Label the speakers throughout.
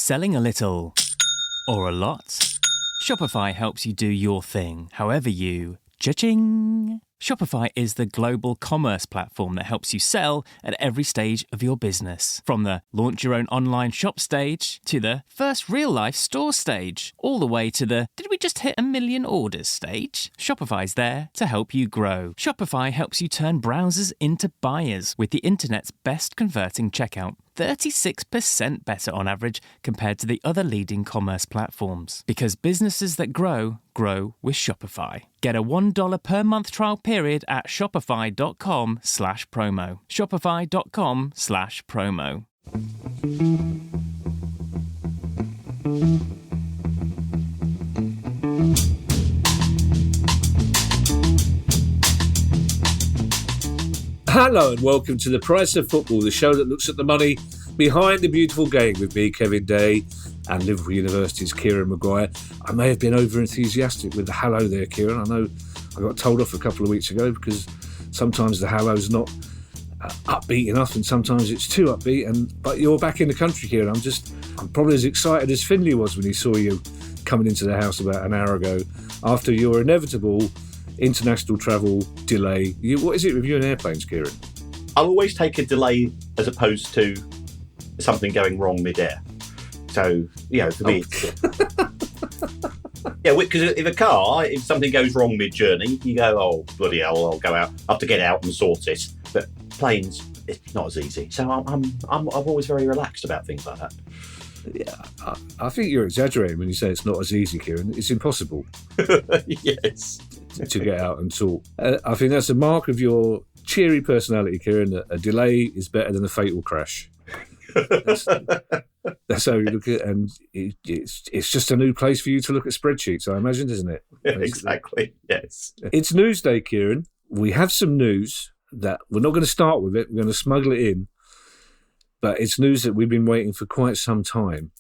Speaker 1: Selling a little or a lot? Shopify helps you do your thing, however you cha-ching. Shopify is the global commerce platform that helps you sell at every stage of your business. From the launch your own online shop stage to the first real life store stage, all the way to the did we just hit 1 million orders stage? Shopify's there to help you grow. Shopify helps you turn browsers into buyers with the internet's best converting checkout. 36% better on average compared to the other leading commerce platforms. Because businesses that grow, grow with Shopify. Get a $1 per month trial period at shopify.com/promo. Shopify.com/promo.
Speaker 2: Hello and welcome to The Price of Football, the show that looks at the money behind the beautiful game with me, Kevin Day, and Liverpool University's Kieran Maguire. I may have been over-enthusiastic with the hello there, Kieran. I know I got told off a couple of weeks ago because sometimes the hello's not upbeat enough and sometimes it's too upbeat. But you're back in the country, Kieran. I'm probably as excited as Finley was when he saw you coming into the house about an hour ago after your inevitable international travel delay. What is it with you and airplanes, Kieran?
Speaker 3: I'll always take a delay as opposed to something going wrong mid-air. So, for me, because if something goes wrong mid-journey, you go, oh, bloody hell, I'll go out. I have to get out and sort it. But planes, it's not as easy. So I'm always very relaxed about things like that.
Speaker 2: Yeah, I think you're exaggerating when you say it's not as easy, Kieran. It's impossible.
Speaker 3: Yes.
Speaker 2: To get out and talk. I think that's a mark of your cheery personality, Kieran, that a delay is better than a fatal crash. That's how you look at it, and it's just a new place for you to look at spreadsheets, I imagine, isn't it?
Speaker 3: Yeah, exactly, yes.
Speaker 2: It's news day, Kieran. We have some news that we're not going to start with it. We're going to smuggle it in. But it's news that we've been waiting for quite some time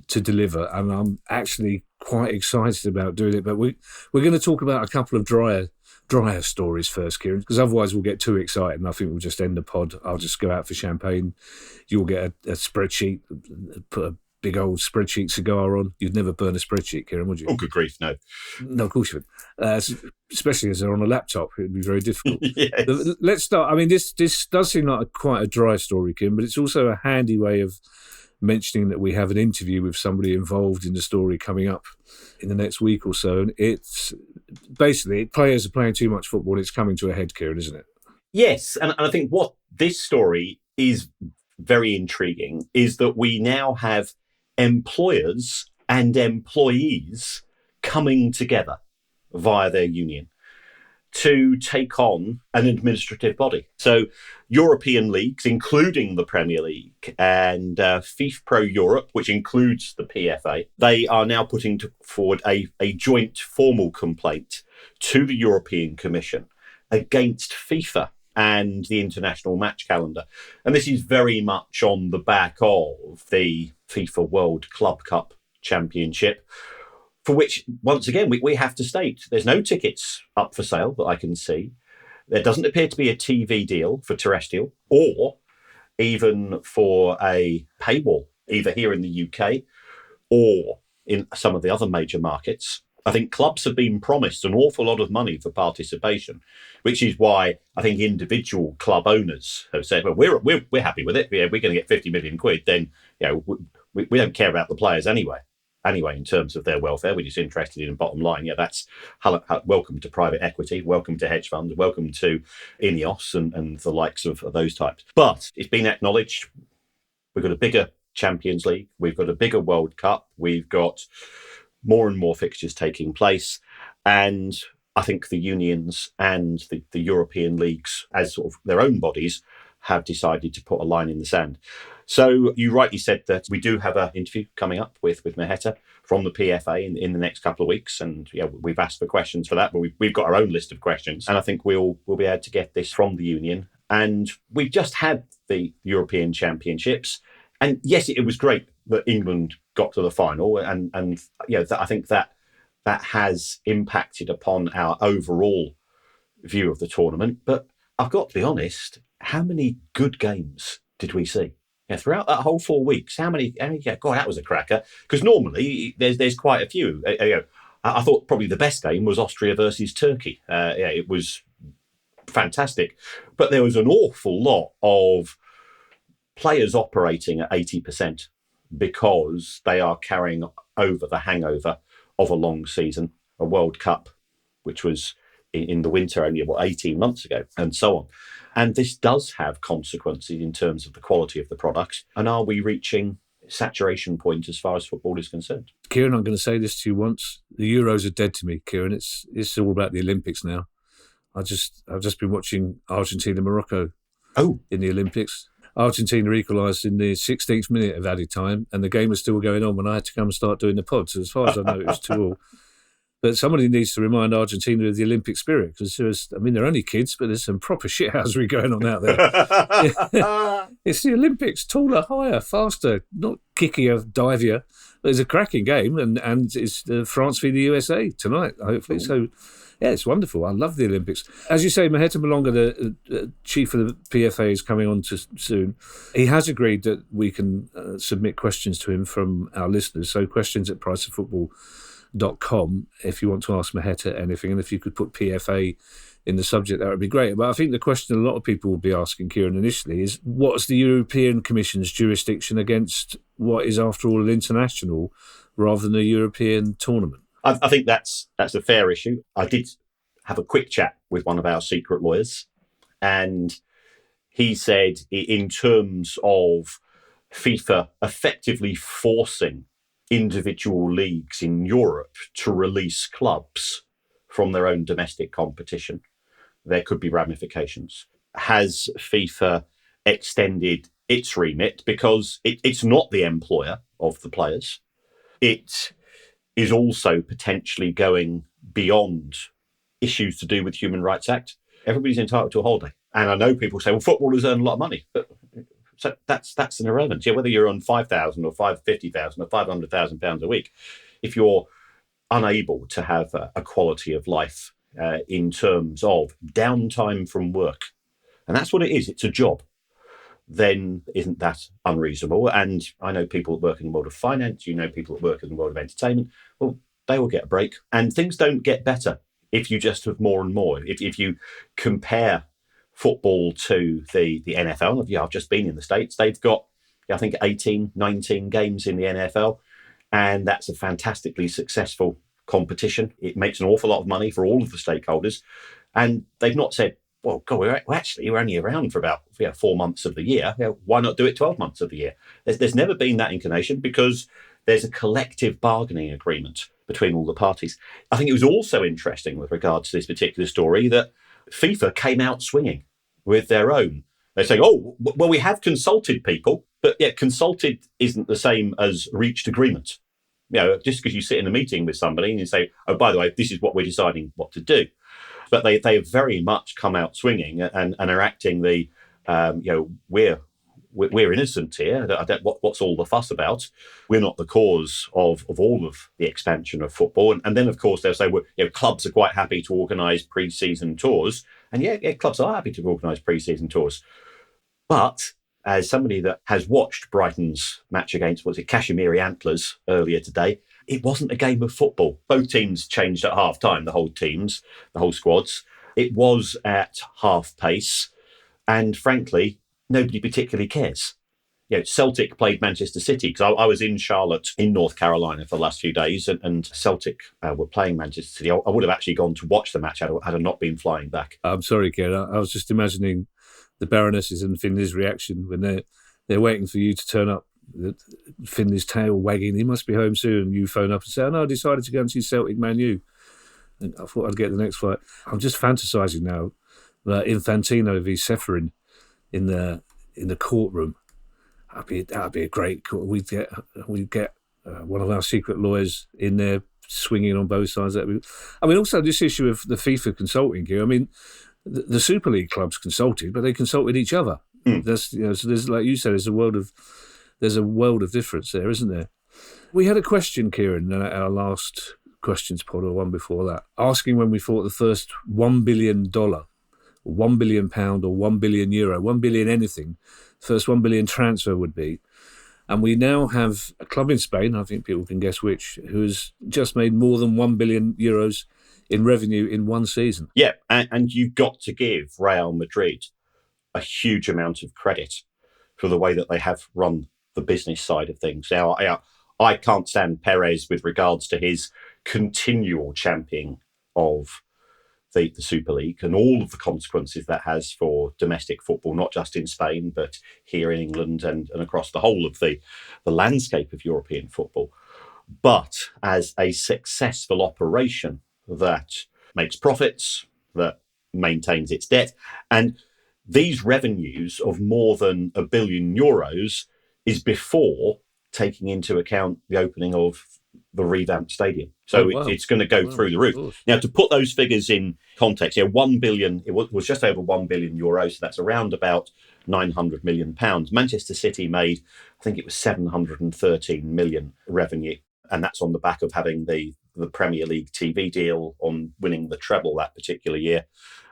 Speaker 2: to deliver, and I'm actually quite excited about doing it. But we're going to talk about a couple of drier stories first, Kieran, because otherwise we'll get too excited and I think we'll just end the pod. I'll just go out for champagne. You'll get a spreadsheet, put a big old spreadsheet cigar on. You'd never burn a spreadsheet, Kieran, would you?
Speaker 3: Oh, good grief, no.
Speaker 2: No, of course you would. Especially as they're on a laptop, it would be very difficult.
Speaker 3: Yes.
Speaker 2: Let's start. I mean, this does seem like quite a dry story, Kieran, but it's also a handy way of mentioning that we have an interview with somebody involved in the story coming up in the next week or so. And it's basically players are playing too much football and it's coming to a head, Kieran, isn't it?
Speaker 3: Yes, and I think what this story is very intriguing is that we now have employers and employees coming together via their union to take on an administrative body. So European leagues, including the Premier League and FIFA Pro Europe, which includes the PFA, they are now putting forward a joint formal complaint to the European Commission against FIFA and the international match calendar. And this is very much on the back of the FIFA World Club Cup Championship, for which, once again, we have to state there's no tickets up for sale that I can see. There doesn't appear to be a TV deal for terrestrial or even for a paywall, either here in the UK or in some of the other major markets. I think clubs have been promised an awful lot of money for participation, which is why I think individual club owners have said, well, we're happy with it. Yeah, we're going to get 50 million quid. Then, we don't care about the players anyway, in terms of their welfare. We're just interested in bottom line. Yeah, that's welcome to private equity, welcome to hedge funds, welcome to Ineos and the likes of those types. But it's been acknowledged. We've got a bigger Champions League. We've got a bigger World Cup. We've got more and more fixtures taking place. And I think the unions and the European leagues, as sort of their own bodies, have decided to put a line in the sand. So you rightly said that we do have an interview coming up with Maheta from the PFA in the next couple of weeks. And we've asked for questions for that, but we've got our own list of questions. And I think we'll be able to get this from the union. And we've just had the European Championships. And yes, it was great that England got to the final. And I think that has impacted upon our overall view of the tournament. But I've got to be honest, how many good games did we see? Throughout that whole 4 weeks, how many? Yeah, God, that was a cracker. Because normally there's quite a few. I thought probably the best game was Austria versus Turkey. It was fantastic, but there was an awful lot of players operating at 80% because they are carrying over the hangover of a long season, a World Cup, which was in the winter only 18 months ago, and so on. And this does have consequences in terms of the quality of the product. And are we reaching saturation point as far as football is concerned?
Speaker 2: Kieran, I'm going to say this to you once. The Euros are dead to me, Kieran. It's all about the Olympics now. I've just been watching Argentina-Morocco in the Olympics. Argentina equalised in the 16th minute of added time, and the game was still going on when I had to come and start doing the pod. So as far as I know, it was 2-2. But somebody needs to remind Argentina of the Olympic spirit, because they're only kids, but there's some proper shithousery going on out there. It's the Olympics, taller, higher, faster, not kickier, divier. It's a cracking game, and it's France v the USA tonight, hopefully. So, yeah, it's wonderful. I love the Olympics. As you say, Maheta Malonga, the chief of the PFA, is coming on soon. He has agreed that we can submit questions to him from our listeners. So questions at priceoffootball.com if you want to ask Maheta anything. And if you could put PFA in the subject, that would be great. But I think the question a lot of people will be asking, Kieran, initially is, what's the European Commission's jurisdiction against what is, after all, an international rather than a European tournament?
Speaker 3: I think that's a fair issue. I did have a quick chat with one of our secret lawyers, and he said, in terms of FIFA effectively forcing individual leagues in Europe to release clubs from their own domestic competition, there could be ramifications. Has FIFA extended its remit? Because it's not the employer of the players. It is also potentially going beyond issues to do with Human Rights Act. Everybody's entitled to a holiday. And I know people say, well, footballers earn a lot of money. But so that's an irrelevance. Yeah, whether you're on 5,000 or 550,000 or 500,000 pounds a week, if you're unable to have a quality of life in terms of downtime from work, and that's what it is, it's a job, then isn't that unreasonable? And I know people that work in the world of finance, you know people that work in the world of entertainment, well, they will get a break. And things don't get better if you just have more and more. If you compare football to the NFL, I've just been in the States, they've got, I think, 18, 19 games in the NFL, and that's a fantastically successful competition. It makes an awful lot of money for all of the stakeholders. And they've not said, well, God, we're only around for about 4 months of the year. Why not do it 12 months of the year? There's never been that inclination because there's a collective bargaining agreement between all the parties. I think it was also interesting with regard to this particular story that FIFA came out swinging with their own. They say, oh, well, we have consulted people, but yet consulted isn't the same as reached agreement. Just because you sit in a meeting with somebody and you say, oh, by the way, this is what we're deciding what to do. But they have very much come out swinging and are acting the, we're innocent here. What's all the fuss about? We're not the cause of all of the expansion of football. And then, of course, they'll say, well, clubs are quite happy to organise pre-season tours. And clubs are happy to organise pre-season tours. But as somebody that has watched Brighton's match against, Kashmiri Antlers earlier today, it wasn't a game of football. Both teams changed at half-time, the whole squads. It was at half pace. And frankly, nobody particularly cares. Celtic played Manchester City, because I was in Charlotte in North Carolina for the last few days, and Celtic were playing Manchester City. I would have actually gone to watch the match had I not been flying back.
Speaker 2: I'm sorry, Kieran. I was just imagining the Baroness's and Finley's reaction when they're waiting for you to turn up. Finley's tail wagging, he must be home soon. You phone up and say, oh, no, I decided to go and see Celtic Man U. And I thought I'd get the next flight. I'm just fantasising now that Infantino v Ceferin in the courtroom. That'd be a great court. We'd get one of our secret lawyers in there swinging on both sides. Also this issue of the FIFA consulting here. The Super League clubs consulted, but they consulted each other. So there's, like you said, there's a world of difference there, isn't there? We had a question, Kieran, in our last questions pod, or one before that, asking when we thought the first $1 billion £1 billion or €1 billion, €1 billion anything. First 1 billion transfer would be. And we now have a club in Spain, I think people can guess which, who has just made more than €1 billion in revenue in one season.
Speaker 3: Yeah, and you've got to give Real Madrid a huge amount of credit for the way that they have run the business side of things. Now, I can't stand Perez with regards to his continual championing of the Super League and all of the consequences that has for domestic football, not just in Spain, but here in England and across the whole of the landscape of European football. But as a successful operation that makes profits, that maintains its debt, and these revenues of more than €1 billion is before taking into account the opening of the revamped stadium. So it's going to go through the roof. Now, to put those figures in context, 1 billion, it was just over €1 billion, so that's around about £900 million. Manchester City made, I think it was 713 million revenue. And that's on the back of having the Premier League TV deal, on winning the treble that particular year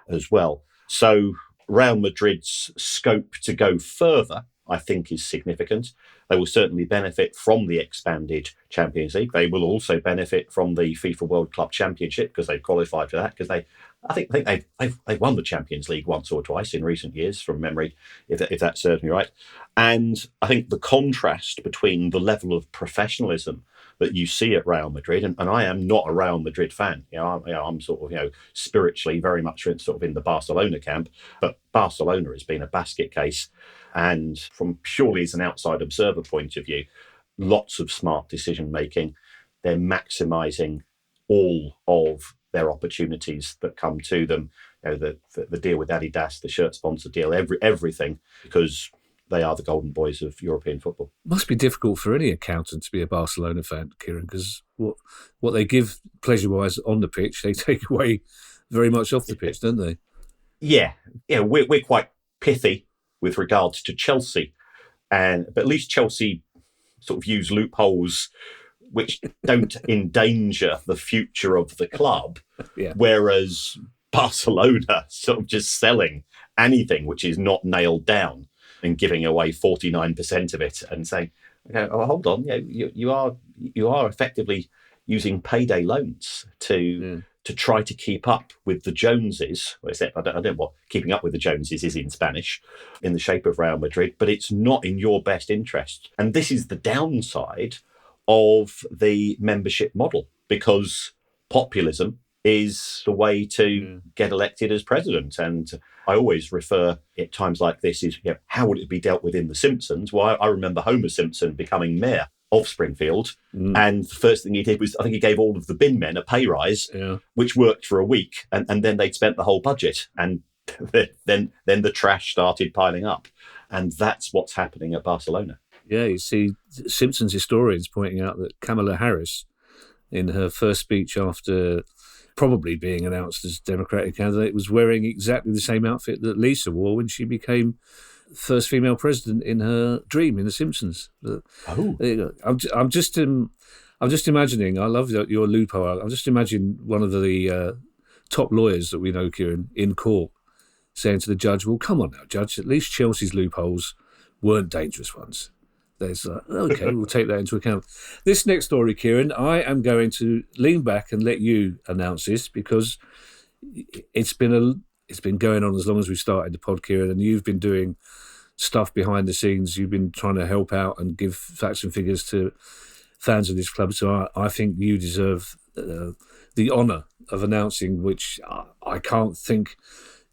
Speaker 3: as well. So Real Madrid's scope to go further, I think, is significant. They will certainly benefit from the expanded Champions League. They will also benefit from the FIFA World Club Championship because they've qualified for that. Because I think they've won the Champions League once or twice in recent years, from memory, if that serves me right. And I think the contrast between the level of professionalism that you see at Real Madrid, and I am not a Real Madrid fan. I'm sort of spiritually very much in the Barcelona camp, but Barcelona has been a basket case. And from purely as an outside observer point of view, lots of smart decision making. They're maximising all of their opportunities that come to them. The deal with Adidas, the shirt sponsor deal, everything, because they are the golden boys of European football.
Speaker 2: Must be difficult for any accountant to be a Barcelona fan, Kieran, because what they give pleasure-wise on the pitch, they take away very much off the pitch, don't they?
Speaker 3: Yeah, we're quite pithy with regards to Chelsea, but at least Chelsea sort of use loopholes which don't endanger the future of the club, whereas Barcelona sort of just selling anything which is not nailed down and giving away 49% of it and saying, "Oh, hold on, you are effectively using payday loans to try to keep up with the Joneses." Well, except I don't know what keeping up with the Joneses is in Spanish, in the shape of Real Madrid, but it's not in your best interest. And this is the downside of the membership model, because populism is the way to get elected as president. And I always refer at times like this is, how would it be dealt with in The Simpsons? Well, I remember Homer Simpson becoming mayor of Springfield. And the first thing he did was, I think he gave all of the bin men a pay rise, which worked for a week. And then they'd spent the whole budget. And then the trash started piling up. And that's what's happening at Barcelona.
Speaker 2: Yeah, you see Simpsons historians pointing out that Kamala Harris, in her first speech after probably being announced as Democratic candidate, was wearing exactly the same outfit that Lisa wore when she became first female president in her dream in The Simpsons.
Speaker 3: Oh,
Speaker 2: there you go. I'm just imagining. I love your loophole. I'm just imagining one of the top lawyers that we know, Kieran, in court, saying to the judge, "Well, come on now, judge. At least Chelsea's loopholes weren't dangerous ones." There's okay, we'll take that into account. This next story, Kieran, I am going to lean back and let you announce this, because it's been going on as long as we started the pod, Kieran, and you've been doing stuff behind the scenes. You've been trying to help out and give facts and figures to fans of this club. So I think you deserve the honour of announcing, which I can't think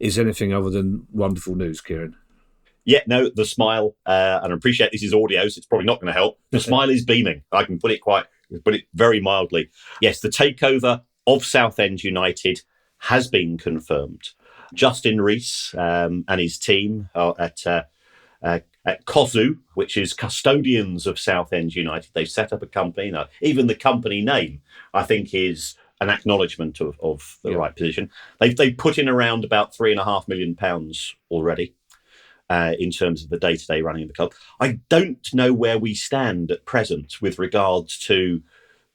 Speaker 2: is anything other than wonderful news, Kieran.
Speaker 3: Yeah, no, the smile, and I appreciate this is audio, so it's probably not going to help. The smile is beaming. I can put it very mildly. Yes, the takeover of Southend United has been confirmed. Justin Rees and his team are at COSU, which is Custodians of Southend United. They've set up a company. Now, even the company name, I think, is an acknowledgement of the right position. They've put in around about £3.5 million already. In terms of the day-to-day running of the club. I don't know where we stand at present with regards to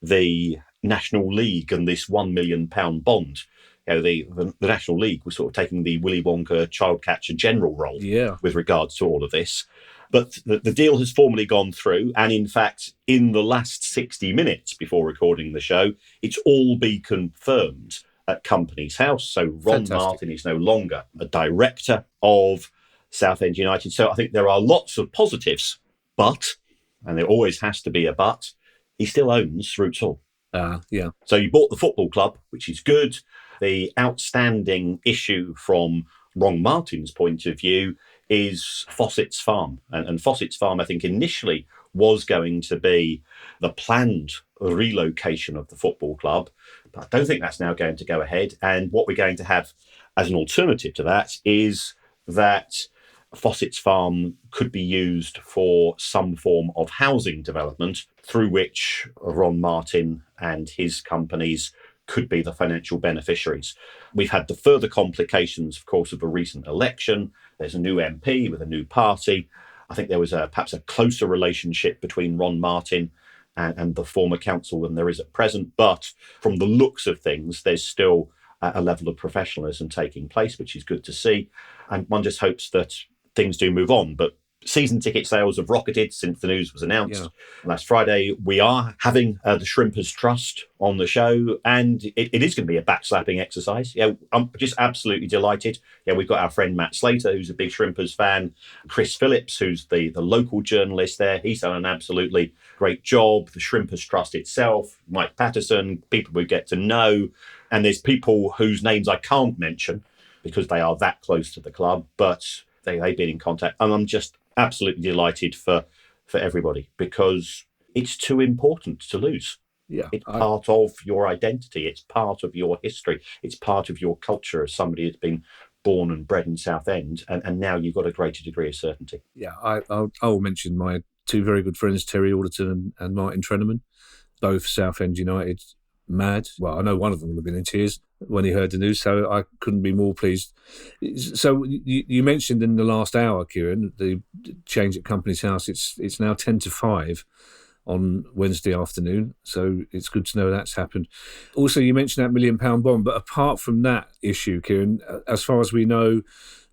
Speaker 3: the National League and this £1 million bond. the National League was sort of taking the Willy Wonka child catcher general role with regards to all of this. But the deal has formally gone through. And in fact, in the last 60 minutes before recording the show, it's all been confirmed at Company's House. So Ron Martin is no longer a director of Southend United. So I think there are lots of positives, but, and there always has to be a but, he still owns Roots Hall. So you bought the football club, which is good. The outstanding issue from Ron Martin's point of view is Fossett's Farm. And Fossett's Farm, I think, initially was going to be the planned relocation of the football club. But I don't think that's now going to go ahead. And what we're going to have as an alternative to that is that Fossett's Farm could be used for some form of housing development through which Ron Martin and his companies could be the financial beneficiaries. We've had the further complications, of course, of a recent election. There's a new MP with a new party. I think there was perhaps a closer relationship between Ron Martin and the former council than there is at present. But from the looks of things, there's still a level of professionalism taking place, which is good to see. And one just hopes that things do move on. But season ticket sales have rocketed since the news was announced last Friday. We are having the Shrimpers Trust on the show, and it is going to be a backslapping exercise. I'm just absolutely delighted. We've got our friend Matt Slater, who's a big Shrimpers fan, Chris Phillips, who's the local journalist there. He's done an absolutely great job. The Shrimpers Trust itself, Mike Patterson, people we get to know, and there's people whose names I can't mention because they are that close to the club, but they've been in contact, and I'm just absolutely delighted for everybody because it's too important to lose. It's part of your identity. It's part of your history. It's part of your culture as somebody who's been born and bred in Southend, and now you've got a greater degree of certainty.
Speaker 2: I'll mention my two very good friends, Terry Alderton and Martin Treneman, both Southend United mad. Well, I know one of them would have been in tears when he heard the news, so I couldn't be more pleased. So you mentioned in the last hour, Kieran, the change at Company's House. It's now 10 to 5 on Wednesday afternoon, so it's good to know that's happened. Also, you mentioned that £1 million bond, but apart from that issue, Kieran, as far as we know,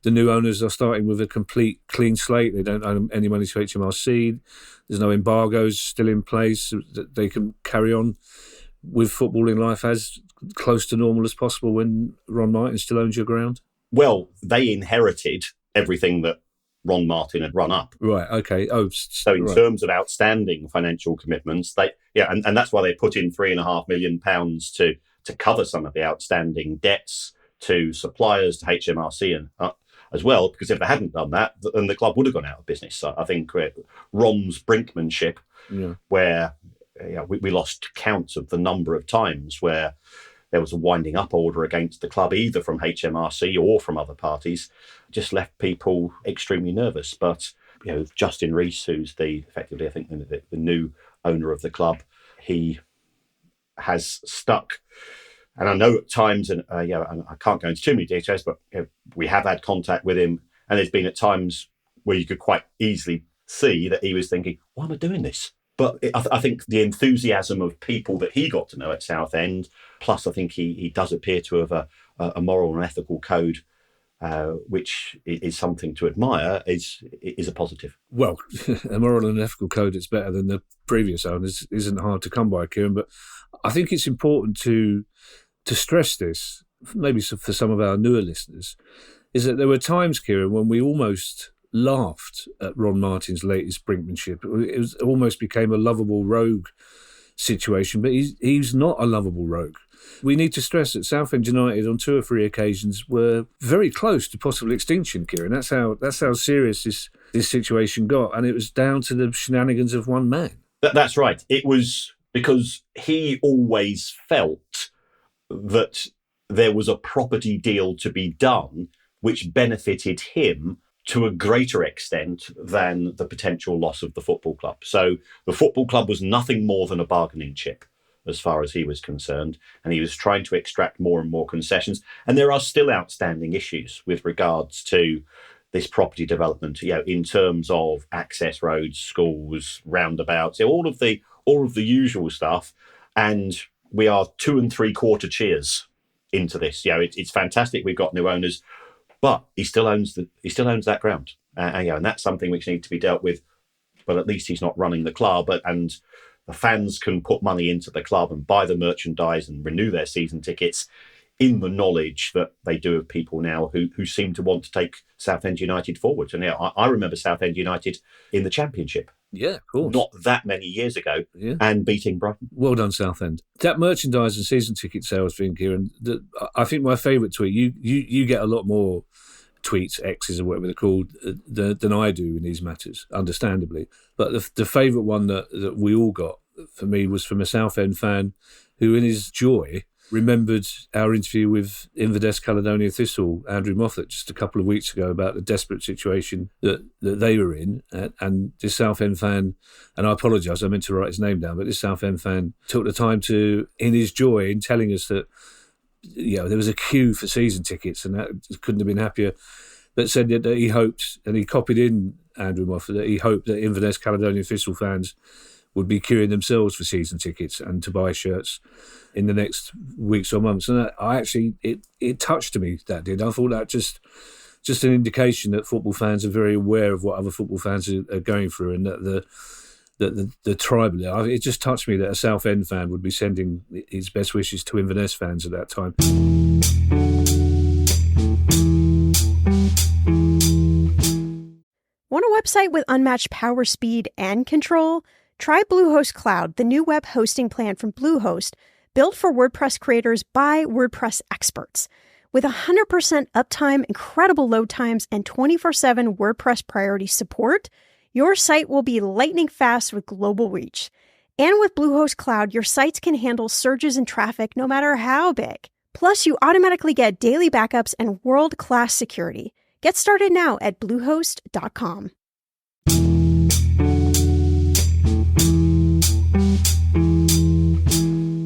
Speaker 2: the new owners are starting with a complete clean slate. They don't owe any money to HMRC. There's no embargoes still in place. They can carry on with footballing life as close to normal as possible when Ron Martin still owns your ground?
Speaker 3: Well, they inherited everything that Ron Martin had run up.
Speaker 2: Right, okay.
Speaker 3: So in terms of outstanding financial commitments, and that's why they put in £3.5 million to cover some of the outstanding debts to suppliers, to HMRC and as well, because if they hadn't done that, then the club would have gone out of business. So I think Ron's brinkmanship, where we lost count of the number of times where there was a winding up order against the club, either from HMRC or from other parties, just left people extremely nervous. But Justin Rees, who's effectively, I think, the new owner of the club, he has stuck. And I know at times, and I can't go into too many details, but we have had contact with him, and there's been at times where you could quite easily see that he was thinking, "Why am I doing this?" But I think the enthusiasm of people that he got to know at Southend, plus I think he does appear to have a moral and ethical code, which is something to admire, is a positive.
Speaker 2: Well, a moral and ethical code that's better than the previous owners isn't hard to come by, Kieran. But I think it's important to stress this, maybe for some of our newer listeners, is that there were times, Kieran, when we almost laughed at Ron Martin's latest brinkmanship. It almost became a lovable rogue situation, but he's not a lovable rogue. We need to stress that Southend United on 2 or 3 occasions were very close to possible extinction, Kieran. That's how serious this situation got, and it was down to the shenanigans of one man.
Speaker 3: That's right. It was because he always felt that there was a property deal to be done which benefited him to a greater extent than the potential loss of the football club. So the football club was nothing more than a bargaining chip as far as he was concerned, and he was trying to extract more and more concessions. And there are still outstanding issues with regards to this property development, in terms of access roads, schools, roundabouts, all of the usual stuff. And we are 2 3/4 cheers into this. It's fantastic. We've got new owners, but he still owns that ground, and that's something which needs to be dealt with. But at least he's not running the club, and the fans can put money into the club and buy the merchandise and renew their season tickets in the knowledge that they do of people now who seem to want to take Southend United forward. And I remember Southend United in the Championship.
Speaker 2: Yeah, of course.
Speaker 3: Not that many years ago, and beating Brighton.
Speaker 2: Well done, Southend. That merchandise and season ticket sales thing, Kieran, I think my favourite tweet, you get a lot more tweets, X's or whatever they're called, than I do in these matters, understandably. But the favourite one that we all got, for me, was from a Southend fan who, in his joy, remembered our interview with Inverness Caledonian Thistle, Andrew Moffat, just a couple of weeks ago about the desperate situation that they were in. And this Southend fan, and I apologise, I meant to write his name down, but this Southend fan took the time to, in his joy, in telling us that there was a queue for season tickets and that couldn't have been happier, but said that he hoped, and he copied in Andrew Moffat, that he hoped that Inverness Caledonian Thistle fans would be queuing themselves for season tickets and to buy shirts in the next weeks or months. And it touched me, that did. I thought that just an indication that football fans are very aware of what other football fans are going through, and that the tribal, it just touched me that a Southend fan would be sending his best wishes to Inverness fans at that time.
Speaker 4: Want a website with unmatched power, speed, and control? Try Bluehost Cloud, the new web hosting plan from Bluehost, built for WordPress creators by WordPress experts. With 100% uptime, incredible load times, and 24/7 WordPress priority support, your site will be lightning fast with global reach. And with Bluehost Cloud, your sites can handle surges in traffic no matter how big. Plus, you automatically get daily backups and world-class security. Get started now at Bluehost.com.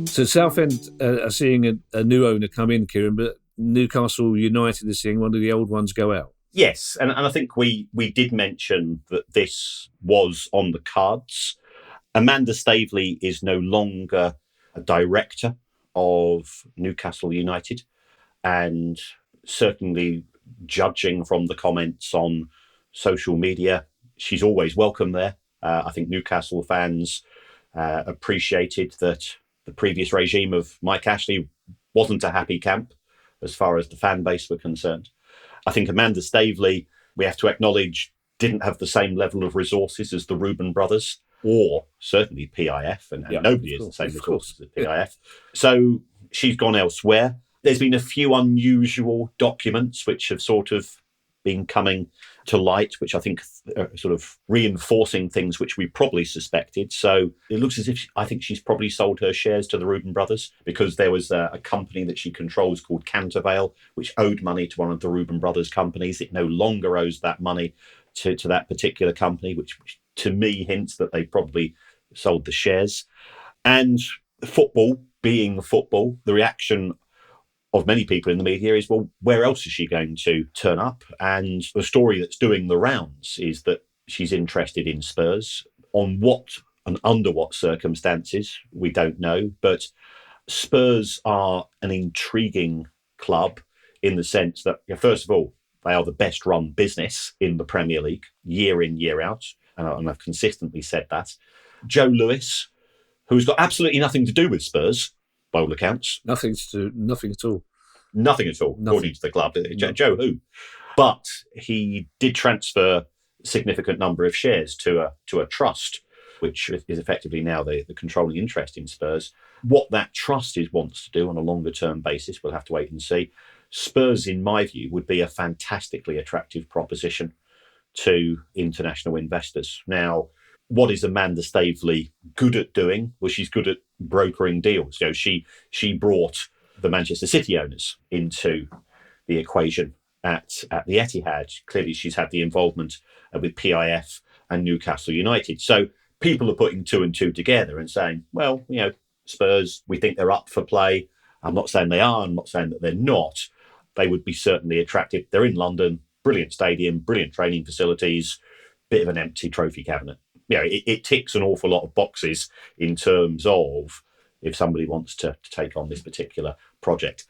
Speaker 2: So Southend are seeing a new owner come in, Kieran, but Newcastle United are seeing one of the old ones go out.
Speaker 3: Yes, and I think we did mention that this was on the cards. Amanda Staveley is no longer a director of Newcastle United, and certainly judging from the comments on social media, she's always welcome there. I think Newcastle fans appreciated that the previous regime of Mike Ashley wasn't a happy camp as far as the fan base were concerned. I think Amanda Staveley, we have to acknowledge, didn't have the same level of resources as the Reuben brothers, or certainly PIF, and nobody has the same resources as PIF. So she's gone elsewhere. There's been a few unusual documents which have sort of been coming to light, which I think are sort of reinforcing things which we probably suspected. So it looks as if I think she's probably sold her shares to the Reuben brothers, because there was a company that she controls called Cantervale, which owed money to one of the Reuben brothers companies. It no longer owes that money to that particular company, which to me hints that they probably sold the shares. And football being football, the reaction of many people in the media is, well, where else is she going to turn up? And the story that's doing the rounds is that she's interested in Spurs. On what and under what circumstances, we don't know. But Spurs are an intriguing club in the sense that, first of all, they are the best run business in the Premier League, year in, year out. And I've consistently said that. Joe Lewis, who's got absolutely nothing to do with Spurs, by all accounts.
Speaker 2: Nothing at all.
Speaker 3: Nothing at all, according to the club. Joe who? But he did transfer a significant number of shares to a trust, which is effectively now the controlling interest in Spurs. What that trust wants to do on a longer term basis, we'll have to wait and see. Spurs, in my view, would be a fantastically attractive proposition to international investors. Now, what is Amanda Staveley good at doing? Well, she's good at brokering deals. She brought the Manchester City owners into the equation at the Etihad. Clearly, she's had the involvement with PIF and Newcastle United. So people are putting two and two together and saying, well, Spurs, we think they're up for play. I'm not saying they are. I'm not saying that they're not. They would be certainly attractive. They're in London, brilliant stadium, brilliant training facilities, bit of an empty trophy cabinet. It ticks an awful lot of boxes in terms of if somebody wants to take on this particular project.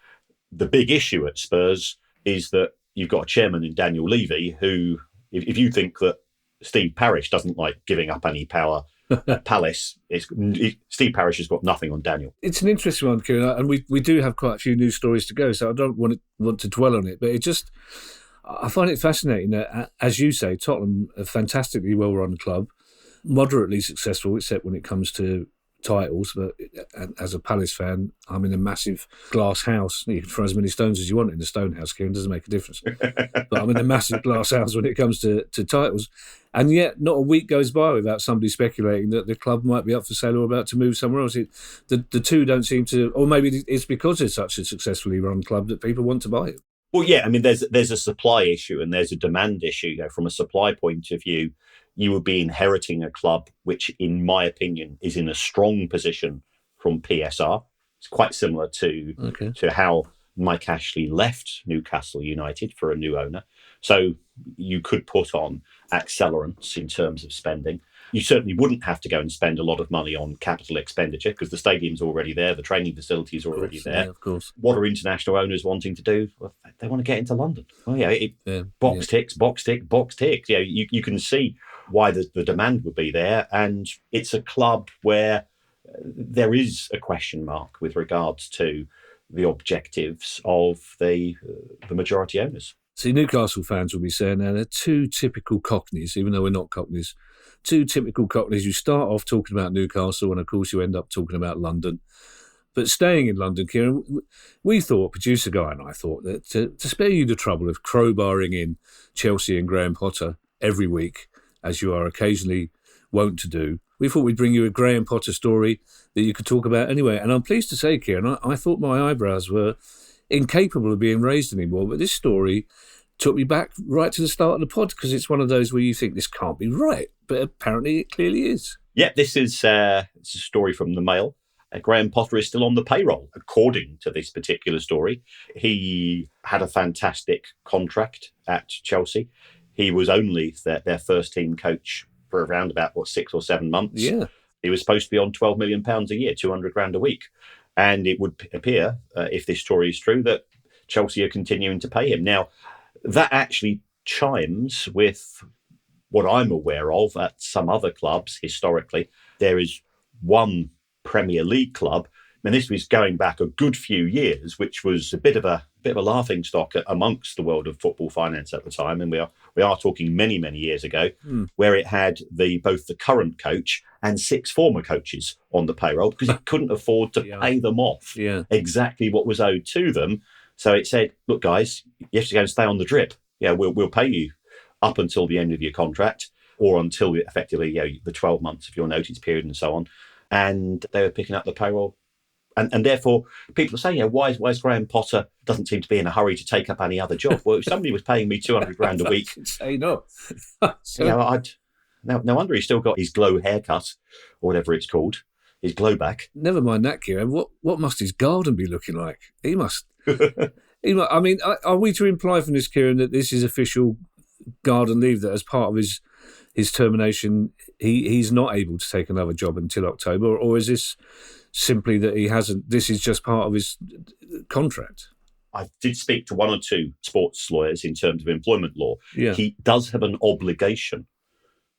Speaker 3: The big issue at Spurs is that you've got a chairman in Daniel Levy who, if you think that Steve Parish doesn't like giving up any power at Palace, Steve Parish has got nothing on Daniel.
Speaker 2: It's an interesting one, Kieran, and we do have quite a few news stories to go, so I don't want to dwell on it, but I find it fascinating that, as you say, Tottenham, a fantastically well-run club, moderately successful, except when it comes to titles. But as a Palace fan, I'm in a massive glass house. You can throw as many stones as you want in the stone house, Kieran, doesn't make a difference. But I'm in a massive glass house when it comes to titles. And yet, not a week goes by without somebody speculating that the club might be up for sale or about to move somewhere else. The two don't seem to, or maybe it's because it's such a successfully run club that people want to buy it.
Speaker 3: Well, yeah, I mean, there's a supply issue and there's a demand issue. You know, from a supply point of view, you would be inheriting a club which, in my opinion, is in a strong position from PSR. It's quite similar to how Mike Ashley left Newcastle United for a new owner. So you could put on accelerants in terms of spending. You certainly wouldn't have to go and spend a lot of money on capital expenditure because the stadium's already there, the training facilities are already there.
Speaker 2: Yeah, of course.
Speaker 3: What are international owners wanting to do? Well, they want to get into London. Well, yeah, box ticks, box tick, box tick. Yeah, you can see why the demand would be there, and it's a club where there is a question mark with regards to the objectives of the majority owners.
Speaker 2: See, Newcastle fans will be saying now they're two typical Cockneys, even though we're not Cockneys. Two typical Cockneys. You start off talking about Newcastle, and of course you end up talking about London. But staying in London, Kieran, we thought, producer guy and I thought, that to spare you the trouble of crowbarring in Chelsea and Graham Potter every week, as you are occasionally wont to do, we thought we'd bring you a Graham Potter story that you could talk about anyway. And I'm pleased to say, Kieran, I thought my eyebrows were incapable of being raised anymore, but this story took me back right to the start of the pod because it's one of those where you think this can't be right, but apparently it clearly is.
Speaker 3: Yeah, this is it's a story from the Mail. Graham Potter is still on the payroll, according to this particular story. He had a fantastic contract at Chelsea. He was only their first team coach for around about 6 or 7 months.
Speaker 2: Yeah,
Speaker 3: he was supposed to be on £12 million a year, 200 grand a week. And it would appear, if this story is true, that Chelsea are continuing to pay him. Now, that actually chimes with what I'm aware of at some other clubs historically. There is one Premier League club, and this was going back a good few years, which was a bit of a laughing stock amongst the world of football finance at the time. And we are talking many, many years ago, where it had both the current coach and 6 former coaches on the payroll because it couldn't afford to pay them off exactly what was owed to them. So it said, look, guys, you have to go and stay on the drip. Yeah, we'll pay you up until the end of your contract or until effectively the 12 months of your notice period and so on. And they were picking up the payroll. And therefore, people are saying, why is Graham Potter doesn't seem to be in a hurry to take up any other job? Well, if somebody was paying me 200 grand a week,
Speaker 2: say no.
Speaker 3: No wonder he's still got his glow haircut or whatever it's called, his glow back.
Speaker 2: Never mind that, Kieran. What must his garden be looking like? He must. I mean, are we to imply from this, Kieran, that this is official garden leave, that as part of his termination, he's not able to take another job until October, or is this simply that he hasn't? This is just part of his contract.
Speaker 3: I did speak to 1 or 2 sports lawyers in terms of employment law.
Speaker 2: Yeah.
Speaker 3: He does have an obligation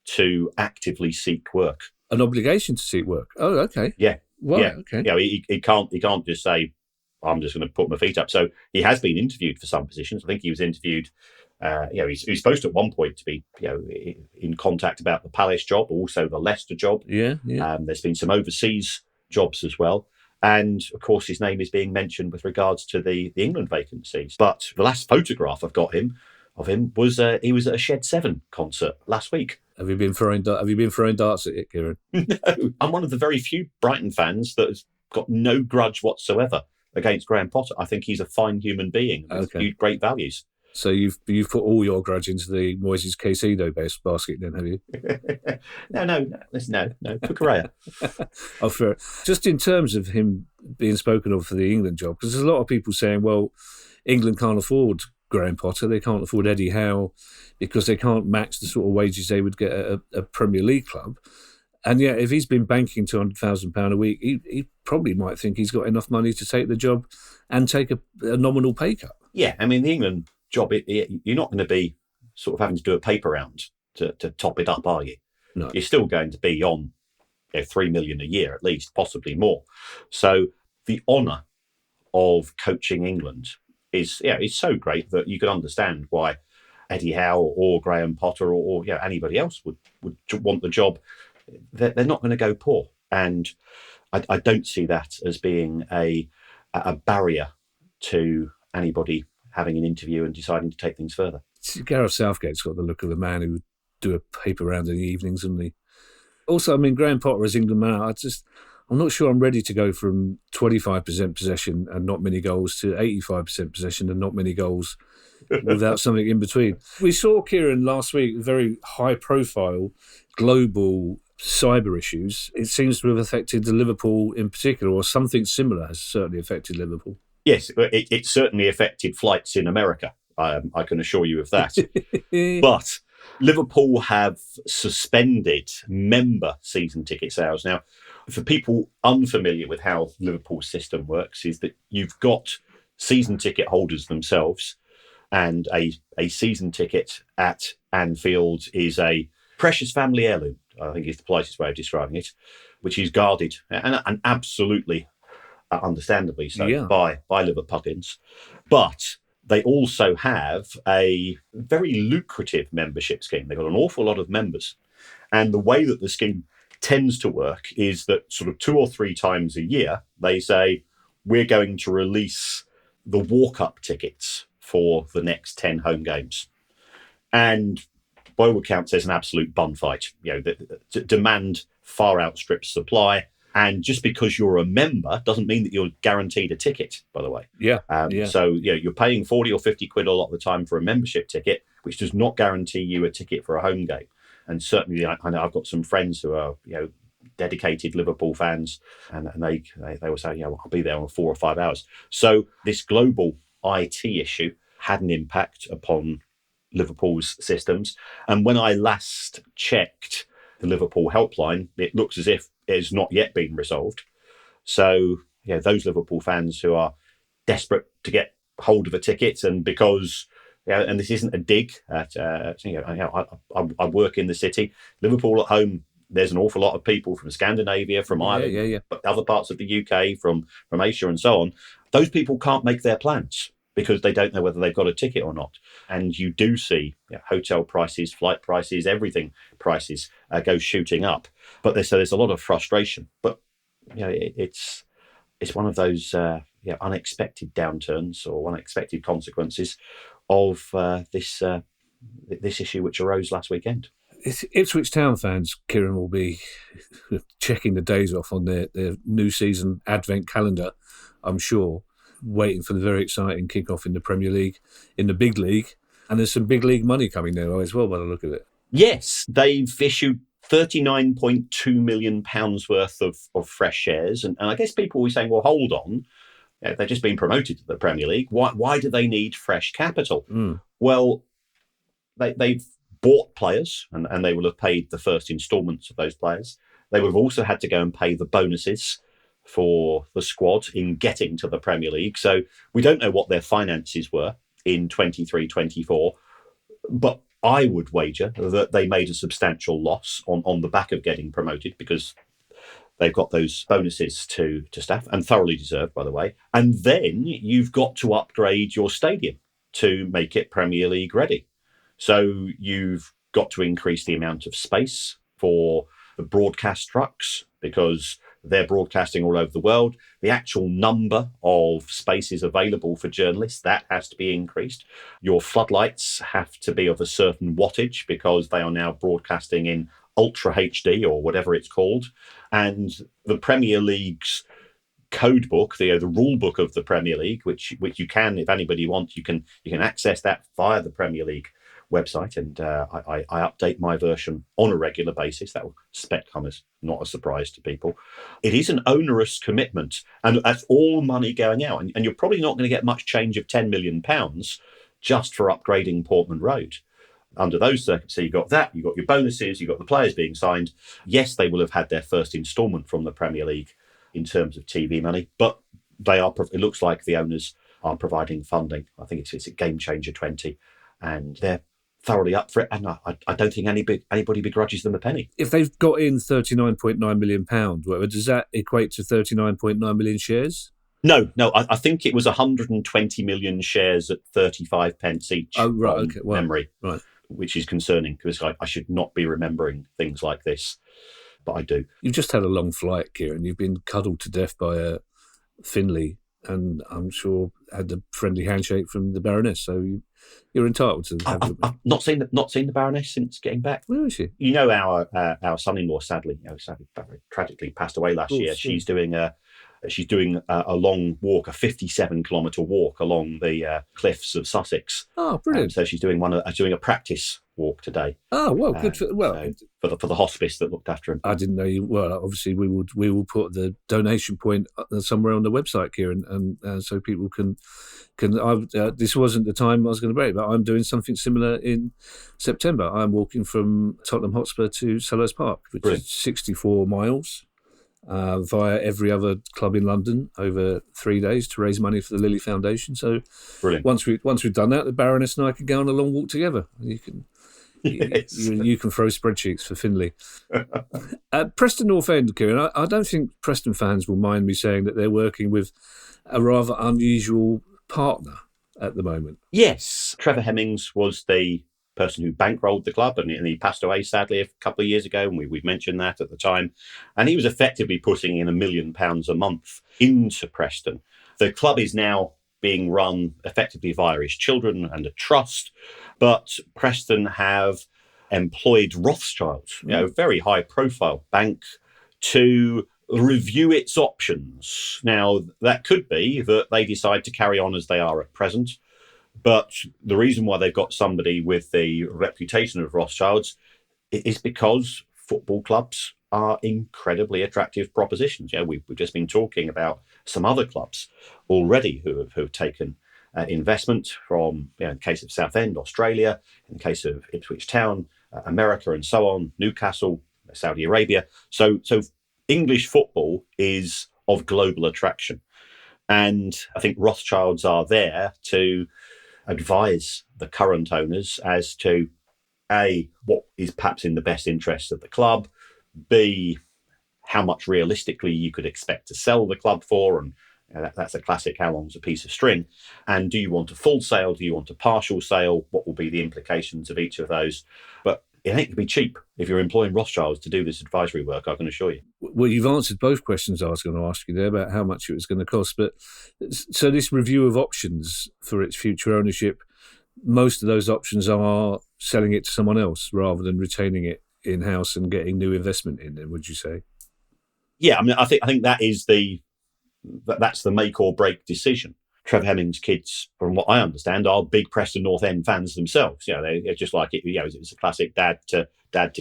Speaker 3: to actively seek work.
Speaker 2: An obligation to seek work? Oh, okay.
Speaker 3: Yeah.
Speaker 2: Well,
Speaker 3: yeah.
Speaker 2: Okay.
Speaker 3: Yeah, he can't just say, I'm just going to put my feet up. So he has been interviewed for some positions. I think he was interviewed. He's supposed to at one point to be in contact about the Palace job, also the Leicester job.
Speaker 2: Yeah.
Speaker 3: There's been some overseas jobs as well. And of course, his name is being mentioned with regards to the England vacancies. But the last photograph I've got of him was he was at a Shed 7 concert last week.
Speaker 2: Have you been throwing darts at it, Kieran?
Speaker 3: No, I'm one of the very few Brighton fans that has got no grudge whatsoever against Graham Potter. I think he's a fine human being with great values.
Speaker 2: So you've put all your grudge into the Moises Caicedo basket then, have you? No, Cucurella. Oh, fair. Just in terms of him being spoken of for the England job, because there's a lot of people saying, well, England can't afford Graham Potter, they can't afford Eddie Howe because they can't match the sort of wages they would get at a Premier League club. And yeah, if he's been banking £200,000 a week, he probably might think he's got enough money to take the job and take a nominal pay cut.
Speaker 3: Yeah, I mean, the England job, you're not going to be sort of having to do a paper round to top it up, are you?
Speaker 2: No.
Speaker 3: You're still going to be on 3 million a year at least, possibly more. So the honour of coaching England is so great that you can understand why Eddie Howe or Graham Potter or anybody else would want the job. They're not going to go poor, and I don't see that as being a barrier to anybody having an interview and deciding to take things further.
Speaker 2: Gareth Southgate's got the look of the man who would do a paper round in the evenings, hasn't he? Also, I mean, Graham Potter as England man, I'm not sure I'm ready to go from 25% possession and not many goals to 85% possession and not many goals without something in between. We saw, Kieran, last week, very high-profile global cyber issues. It seems to have affected the Liverpool in particular, or something similar has certainly affected Liverpool.
Speaker 3: Yes, it certainly affected flights in America. I can assure you of that. But Liverpool have suspended member season ticket sales. Now, for people unfamiliar with how Liverpool's system works, is that you've got season ticket holders themselves, and a season ticket at Anfield is a precious family heirloom, I think is the politest way of describing it, which is guarded and absolutely, understandably so, by Liverpudlians. But they also have a very lucrative membership scheme. They've got an awful lot of members. And the way that the scheme tends to work is that sort of 2 or 3 times a year, they say, we're going to release the walk-up tickets for the next 10 home games. And by all accounts, there's an absolute bun fight. The demand far outstrips supply. And just because you're a member doesn't mean that you're guaranteed a ticket, by the way. So you're paying 40 or 50 quid a lot of the time for a membership ticket, which does not guarantee you a ticket for a home game. And certainly, I know I've got some friends who are, dedicated Liverpool fans, and they will say, I'll be there in 4 or 5 hours. So this global IT issue had an impact upon Liverpool's systems. And when I last checked the Liverpool helpline, it looks as if it has not yet been resolved. So, those Liverpool fans who are desperate to get hold of a ticket, and because, and this isn't a dig at, I work in the city. Liverpool at home, there's an awful lot of people from Scandinavia, from Ireland, but other parts of the UK, from Asia and so on. Those people can't make their plans because they don't know whether they've got a ticket or not. And you do see hotel prices, flight prices, everything prices go shooting up. But there's a lot of frustration. But it's one of those unexpected downturns or unexpected consequences of this issue which arose last weekend.
Speaker 2: Ipswich Town fans, Kieran, will be checking the days off on their new season advent calendar, I'm sure, waiting for the very exciting kick-off in the Premier League, in the big league. And there's some big league money coming there as well, by the look of it.
Speaker 3: Yes, they've issued £39.2 million worth of fresh shares. And I guess people will be saying, well, hold on. They've just been promoted to the Premier League. Why do they need fresh capital? Well, they've bought players, and they will have paid the first instalments of those players. They would have also had to go and pay the bonuses for the squad in getting to the Premier League. So we don't know what their finances were in 23-24, but I would wager that they made a substantial loss on the back of getting promoted, because they've got those bonuses to staff, and thoroughly deserved, by the way. And then you've got to upgrade your stadium to make it Premier League ready. So you've got to increase the amount of space for the broadcast trucks, because they're broadcasting all over the world. The actual number of spaces available for journalists, that has to be increased. Your floodlights have to be of a certain wattage, because they are now broadcasting in Ultra HD or whatever it's called. And the Premier League's code book, the rule book of the Premier League, which you can, if anybody wants, you can access that via the Premier League website, and I update my version on a regular basis. That will come as not a surprise to people. It is an onerous commitment, and that's all money going out, and you're probably not going to get much change of £10 million just for upgrading Portman Road. under those circumstances, you've got that, you've got your bonuses, you've got the players being signed. Yes, they will have had their first instalment from the Premier League in terms of TV money, but it looks like the owners are providing funding. I think it's a game changer 20, and they're thoroughly up for it. And I don't think anybody begrudges them a penny.
Speaker 2: If they've got in £39.9 million, whatever, does that equate to 39.9 million shares?
Speaker 3: No. I think it was 120 million shares at 35 pence each.
Speaker 2: Oh, right. Okay. Well,
Speaker 3: memory.
Speaker 2: Right.
Speaker 3: Which is concerning because I should not be remembering things like this, but I do.
Speaker 2: You've just had a long flight, Kieran. You've been cuddled to death by Finley, and I'm sure had a friendly handshake from the Baroness. So you're entitled to.
Speaker 3: I've not seen the Baroness since getting back.
Speaker 2: Where is she?
Speaker 3: You know, our son-in-law sadly tragically passed away last year. She's doing a long walk, a 57-kilometre walk along the cliffs of Sussex.
Speaker 2: Oh, brilliant!
Speaker 3: So she's doing a practice walk today.
Speaker 2: Oh, well, good
Speaker 3: for the hospice that looked after him.
Speaker 2: I didn't know you. Well, obviously we will put the donation point somewhere on the website, Kieran, and so people can. This wasn't the time I was going to break, but I'm doing something similar in September. I'm walking from Tottenham Hotspur to Selhurst Park, which is 64 miles. Via every other club in London over 3 days to raise money for the Lily Foundation. So,
Speaker 3: brilliant.
Speaker 2: Once we've done that, the Baroness and I can go on a long walk together. You can you can throw spreadsheets for Finley. Preston North End, Kieran. I don't think Preston fans will mind me saying that they're working with a rather unusual partner at the moment.
Speaker 3: Yes, Trevor Hemmings was the person who bankrolled the club, and he passed away sadly a couple of years ago, and we've mentioned that at the time. And he was effectively putting in £1 million a month into Preston. The club is now being run effectively via his children and a trust, but Preston have employed Rothschild, a very high-profile bank, to review its options. Now, that could be that they decide to carry on as they are at present. But the reason why they've got somebody with the reputation of Rothschilds is because football clubs are incredibly attractive propositions. We've just been talking about some other clubs already who have taken investment from, in the case of Southend, Australia, in the case of Ipswich Town, America, and so on, Newcastle, Saudi Arabia. So English football is of global attraction. And I think Rothschilds are there to advise the current owners as to A, what is perhaps in the best interest of the club, B, how much realistically you could expect to sell the club for, and that's a classic how long's a piece of string, and do you want a full sale, do you want a partial sale, what will be the implications of each of those. But it ain't going to be cheap if you're employing Rothschilds to do this advisory work, I can assure you.
Speaker 2: Well, you've answered both questions I was going to ask you there about how much it was going to cost. But so this review of options for its future ownership, most of those options are selling it to someone else rather than retaining it in-house and getting new investment in it, would you say?
Speaker 3: Yeah, I mean, I think that's the make or break decision. Trevor Hemmings' kids, from what I understand, are big Preston North End fans themselves. They're just like it. It's a classic dad to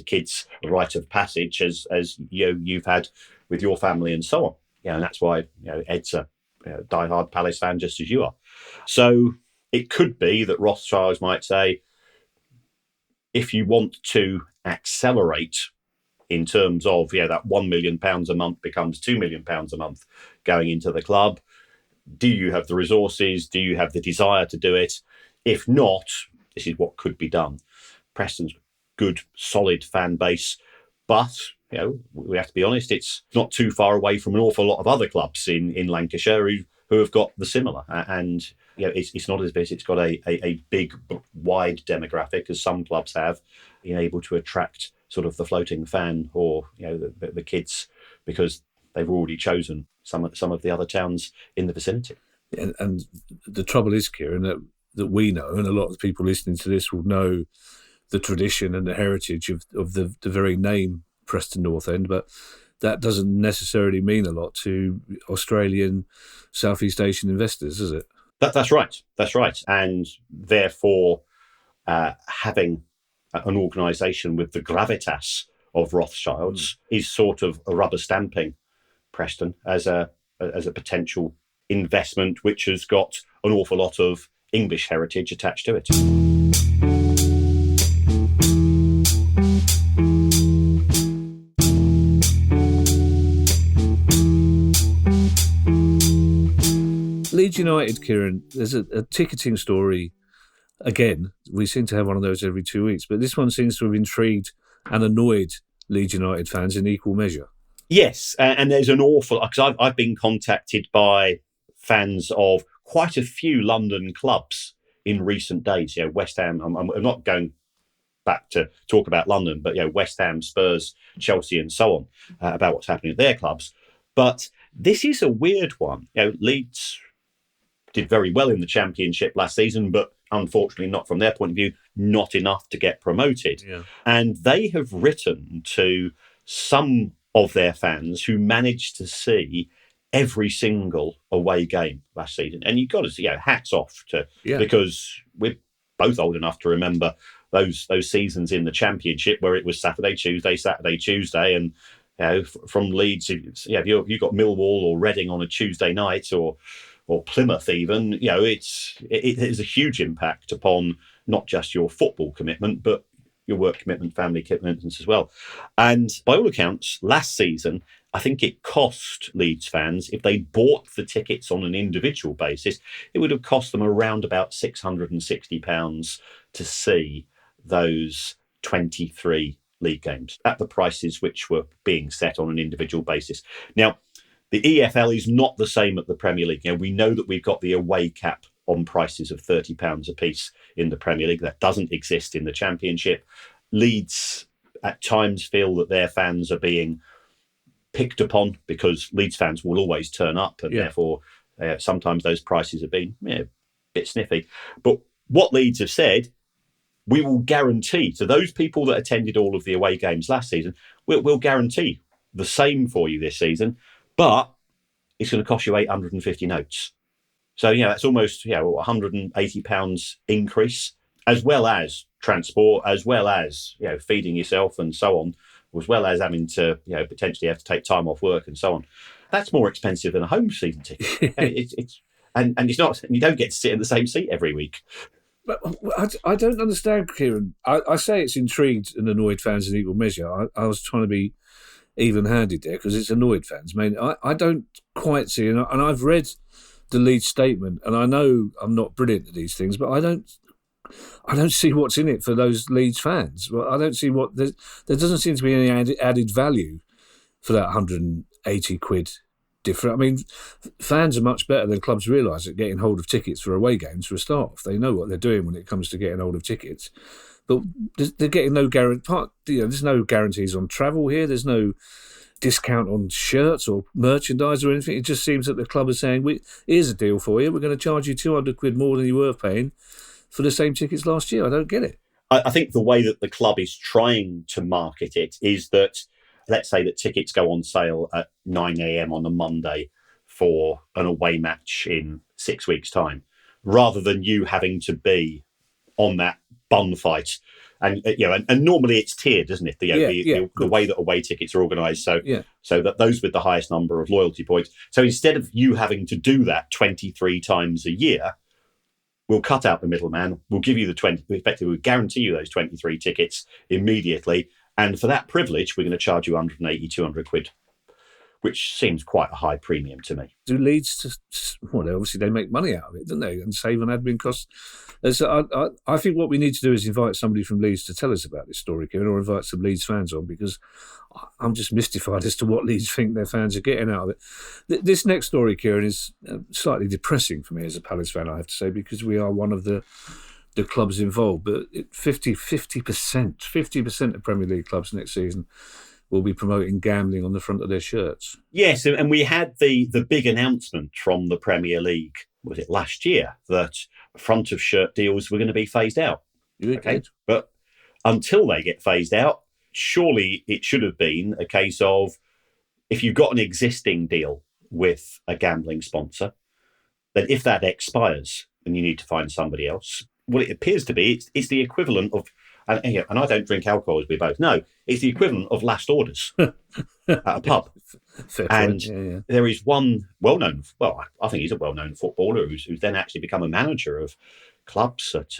Speaker 3: kids rite of passage, as you've had with your family and so on. And that's why Ed's a diehard Palace fan, just as you are. So it could be that Rothschilds might say, if you want to accelerate in terms of that £1 million a month becomes £2 million a month going into the club. Do you have the resources? Do you have the desire to do it? If not, this is what could be done. Preston's good, solid fan base, but we have to be honest, it's not too far away from an awful lot of other clubs in Lancashire who have got the similar. And it's not as if it's got a big, wide demographic as some clubs have, being able to attract sort of the floating fan or the kids because they've already chosen some of the other towns in the vicinity.
Speaker 2: And the trouble is, Kieran, that we know, and a lot of the people listening to this will know the tradition and the heritage of the very name Preston North End, but that doesn't necessarily mean a lot to Australian Southeast Asian investors, is it?
Speaker 3: That's right. That's right. And therefore, having an organisation with the gravitas of Rothschilds is sort of a rubber stamping Preston as a potential investment which has got an awful lot of English heritage attached to it.
Speaker 2: Leeds United, Kieran, there's a ticketing story. Again, we seem to have one of those every 2 weeks, but this one seems to have intrigued and annoyed Leeds United fans in equal measure.
Speaker 3: Yes, and there's an awful, because I've been contacted by fans of quite a few London clubs in recent days. West Ham, I'm not going back to talk about London, but West Ham, Spurs, Chelsea, and so on, about what's happening at their clubs. But this is a weird one. Leeds did very well in the Championship last season, but unfortunately, not from their point of view, not enough to get promoted.
Speaker 2: Yeah.
Speaker 3: And they have written to some of their fans who managed to see every single away game last season. And you've got to see, hats off to, because we're both old enough to remember those seasons in the Championship where it was Saturday, Tuesday, and from Leeds, if you've got Millwall or Reading on a Tuesday night, or Plymouth even, it has a huge impact upon not just your football commitment, but your work commitment, family commitments as well. And by all accounts, last season, I think it cost Leeds fans, if they bought the tickets on an individual basis, it would have cost them around about £660 to see those 23 league games at the prices which were being set on an individual basis. Now, the EFL is not the same at the Premier League. We know that we've got the away cap on prices of £30 a piece in the Premier League. That doesn't exist in the Championship. Leeds at times feel that their fans are being picked upon because Leeds fans will always turn up, and therefore sometimes those prices have been a bit sniffy. But what Leeds have said, we will guarantee to those people that attended all of the away games last season, we'll guarantee the same for you this season, but it's going to cost you 850 notes. So, that's almost £180 increase, as well as transport, as well as feeding yourself and so on, as well as having to potentially have to take time off work and so on. That's more expensive than a home season ticket. And it's not, you don't get to sit in the same seat every week.
Speaker 2: But I don't understand, Kieran. I say it's intrigued and annoyed fans in equal measure. I was trying to be even-handed there because it's annoyed fans. I mean, I don't quite see, and I've read the Leeds statement, and I know I'm not brilliant at these things, but I don't see what's in it for those Leeds fans. Well, I don't see there doesn't seem to be any added value for that 180 quid different. I mean, fans are much better than clubs realise at getting hold of tickets for away games for a start off. They know what they're doing when it comes to getting hold of tickets. But they're getting no guarantee. There's no guarantees on travel here. There's no discount on shirts or merchandise or anything. It just seems that the club is saying, here's a deal for you. We're going to charge you 200 quid more than you were paying for the same tickets last year. I don't get it.
Speaker 3: I think the way that the club is trying to market it is that, let's say that tickets go on sale at 9 a.m. on a Monday for an away match in 6 weeks' time, rather than you having to be on that bun fight. And and normally it's tiered, isn't it? The way that away tickets are organised, so that those with the highest number of loyalty points. So instead of you having to do that 23 times a year, we'll cut out the middleman. We'll give you the 20. Effectively, we'll guarantee you those 23 tickets immediately. And for that privilege, we're going to charge you 180, 200 quid, which seems quite a high premium to me.
Speaker 2: Do Leeds, obviously they make money out of it, don't they? And save on admin costs. I think what we need to do is invite somebody from Leeds to tell us about this story, Kieran, or invite some Leeds fans on, because I'm just mystified as to what Leeds think their fans are getting out of it. This next story, Kieran, is slightly depressing for me as a Palace fan, I have to say, because we are one of the clubs involved. But 50% of Premier League clubs next season will be promoting gambling on the front of their shirts.
Speaker 3: Yes, and we had the big announcement from the Premier League, was it last year, that front of shirt deals were going to be phased out.
Speaker 2: Okay.
Speaker 3: But until they get phased out, surely it should have been a case of, if you've got an existing deal with a gambling sponsor, then if that expires and you need to find somebody else, well, it appears to be it's the equivalent of, and I don't drink alcohol, as we both know, it's the equivalent of last orders at a pub.
Speaker 2: Fair
Speaker 3: and
Speaker 2: point.
Speaker 3: There is one well-known, I think he's a well-known footballer who's then actually become a manager of clubs at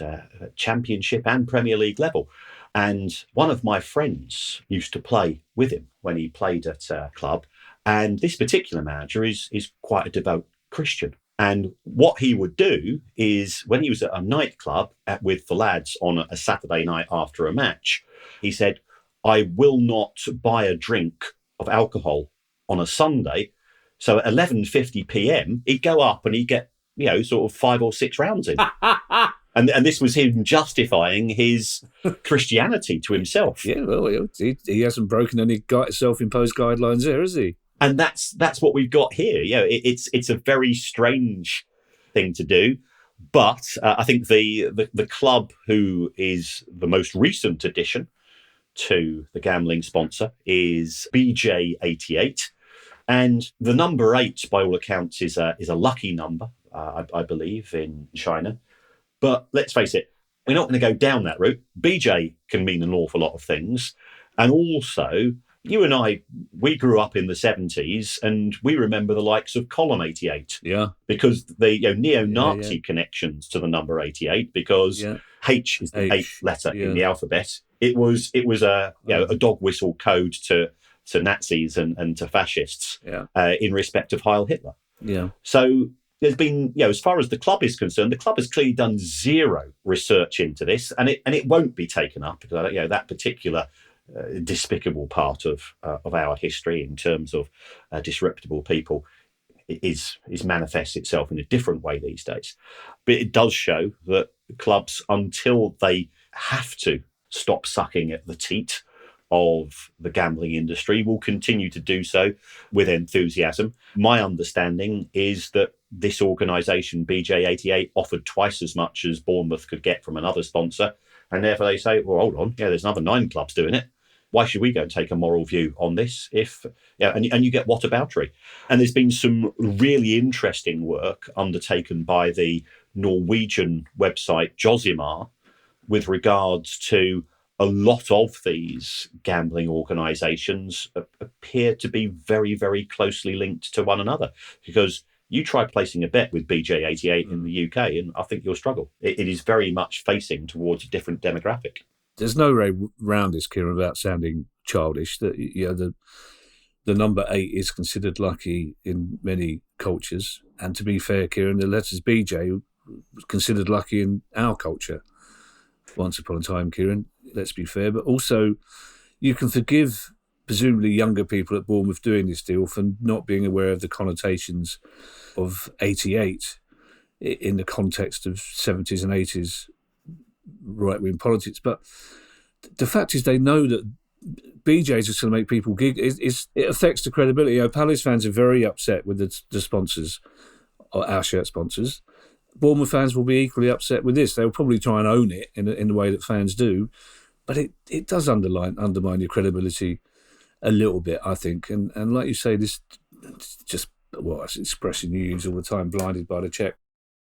Speaker 3: Championship and Premier League level. And one of my friends used to play with him when he played at a club. And this particular manager is quite a devout Christian. And what he would do is when he was at a nightclub with the lads on a Saturday night after a match, he said, I will not buy a drink of alcohol on a Sunday. So at 11:50 p.m., he'd go up and he'd get, sort of 5 or 6 rounds in. And this was him justifying his Christianity to himself.
Speaker 2: Yeah, well, he hasn't broken any self-imposed guidelines there, has he?
Speaker 3: And that's what we've got here. It's a very strange thing to do. But I think the club who is the most recent addition to the gambling sponsor is BJ88. And the number 8, by all accounts, is a lucky number, I believe, in China. But let's face it, we're not going to go down that route. BJ can mean an awful lot of things. And also, you and I, we grew up in the 70s and we remember the likes of Column 88.
Speaker 2: Yeah.
Speaker 3: Because the neo-Nazi connections to the number 88, because H is the 8th letter in the alphabet. It was a dog whistle code to Nazis and to fascists in respect of Heil Hitler.
Speaker 2: Yeah.
Speaker 3: So there's been, as far as the club is concerned, the club has clearly done zero research into this, and it won't be taken up because that particular despicable part of our history in terms of disreputable people is manifests itself in a different way these days. But it does show that clubs, until they have to stop sucking at the teat of the gambling industry, will continue to do so with enthusiasm. My understanding is that this organisation, BJ88, offered twice as much as Bournemouth could get from another sponsor, and therefore they say, well, hold on, there's another 9 clubs doing it. Why should we go and take a moral view on this? And you get whataboutery. And there's been some really interesting work undertaken by the Norwegian website Josimar with regards to a lot of these gambling organisations appear to be very, very closely linked to one another. Because you try placing a bet with BJ88 in the UK, and I think you'll struggle. It is very much facing towards a different demographic.
Speaker 2: There's no way round this, Kieran, without sounding childish. That the number 8 is considered lucky in many cultures, and to be fair, Kieran, the letters BJ was considered lucky in our culture once upon a time, Kieran. Let's be fair, but also you can forgive presumably younger people at Bournemouth doing this deal for not being aware of the connotations of 88 in the context of 70s and 80s right-wing politics. But the fact is they know that BJ is just going to make people gig. It affects the credibility. Palace fans are very upset with the sponsors, or our shirt sponsors. Bournemouth fans will be equally upset with this. They'll probably try and own it in the way that fans do. But it does undermine your credibility a little bit, I think. And like you say, this just, it's expressing you use all the time, blinded by the check.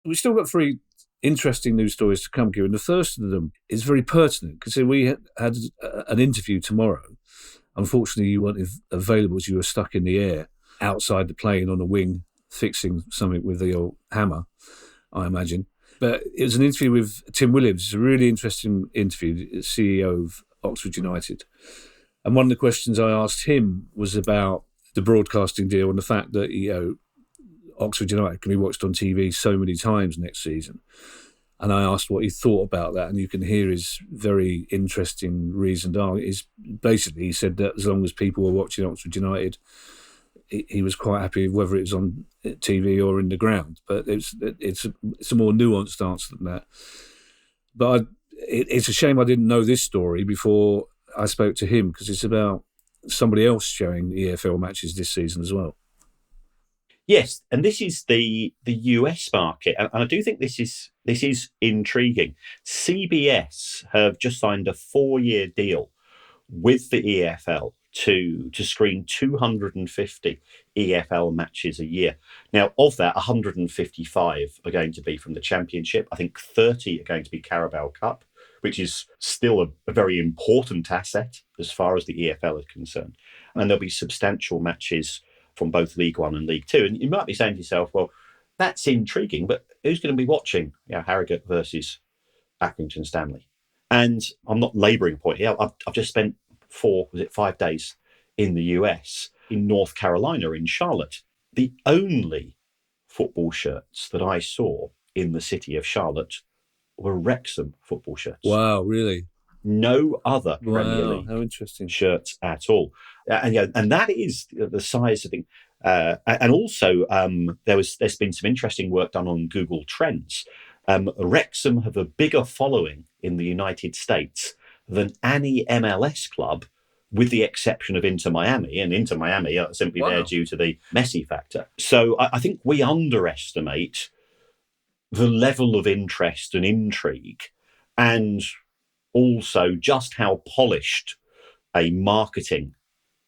Speaker 2: We've still got 3 interesting news stories to come, Kieran. The first of them is very pertinent because we had an interview tomorrow. Unfortunately, you weren't available as you were stuck in the air outside the plane on a wing fixing something with your hammer, I imagine. But it was an interview with Tim Williams. It's a really interesting interview, the CEO of Oxford United. And one of the questions I asked him was about the broadcasting deal and the fact that, Oxford United can be watched on TV so many times next season. And I asked what he thought about that, and you can hear his very interesting reasoned argument. Basically, he said that as long as people were watching Oxford United, he was quite happy whether it was on TV or in the ground. But it's a more nuanced answer than that. But it's a shame I didn't know this story before I spoke to him, because it's about somebody else showing the EFL matches this season as well.
Speaker 3: Yes, and this is the US market, and I do think this is intriguing. CBS have just signed a 4-year deal with the EFL to screen 250 EFL matches a year. Now, of that, 155 are going to be from the Championship. I think 30 are going to be Carabao Cup, which is still a very important asset as far as the EFL is concerned. And there'll be substantial matches from both League One and League Two. And you might be saying to yourself, well, that's intriguing, but who's going to be watching Harrogate versus Accrington Stanley? And I'm not labouring a point here. I've just spent 5 days in the US, in North Carolina, in Charlotte. The only football shirts that I saw in the city of Charlotte were Wrexham football shirts.
Speaker 2: Wow, really?
Speaker 3: No other Premier League
Speaker 2: how interesting.
Speaker 3: shirts at all. And that is the size of thing. And also, there's been some interesting work done on Google Trends. Wrexham have a bigger following in the United States than any MLS club, with the exception of Inter Miami. And Inter Miami are simply there due to the Messi factor. So I think we underestimate the level of interest and intrigue, and also just how polished a marketing